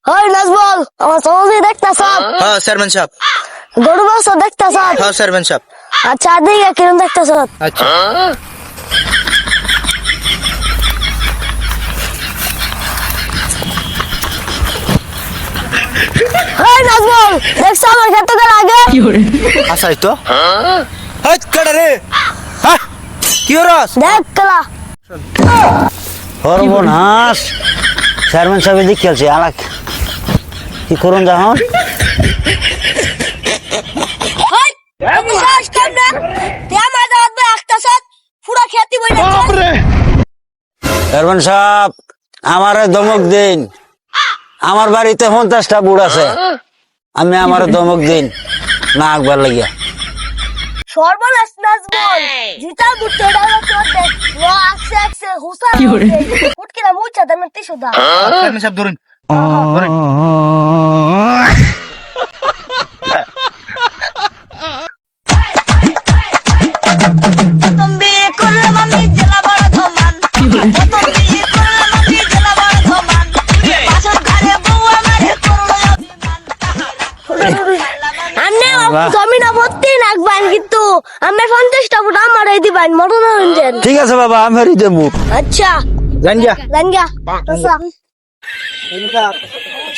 হয় নাজবল আমার সমাজে দেখতাছ হ্যাঁ চেয়ারম্যান সাহেব। গরু বাচ্চা দেখতাছ হ্যাঁ চেয়ারম্যান সাহেব। আচ্ছা দিকে কিরম দেখতাছ আচ্ছা হয় নাজবল দেখছ আমার খেতে গেল আগে আচ্ছা তো হাত কাটা রে। হ্যাঁ কি হরস? দেখ কেলা সর্বনাশ চেয়ারম্যান সাহেব দিক খেলছে আলাক কি করুন যখন হয় বিশ্বাস কর না তে আমার দাঁত বে আখতাছ পুরা খেতে বই না চেয়ারম্যান সাহেব আমারে ধমক দিন, আমার বাড়িতে 50টা বুড় আছে, আমি আমার ধমক দিন না আকবার লাগিয়া। সর্বনাশ নাজবল জিতা দুটো ডায়লগ তোর দে লো আকসে আকসে হুসা উঠকে না মুচা দমে তিসুদা চেয়ারম্যান সাহেব ধরুন ধরুন। তুমি করলাম আমি জেলা বড় ধমান তুমি করলাম আমি জেলা বড় ধমান পাছর ঘরে বউ আমারে করলো অভিমান আন্নে জমিনা ভর্তি নাকবান কিন্তু আমি 50টা ফুট আমার এই দিবান মনোরঞ্জন ঠিক আছে বাবা আমি হেরি দেবো। আচ্ছা জান যা জানগা আচ্ছা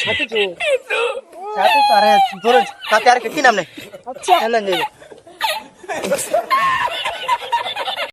সাথে তো আরে ধরুন সাথে আর কি নাম নেই আচ্ছা না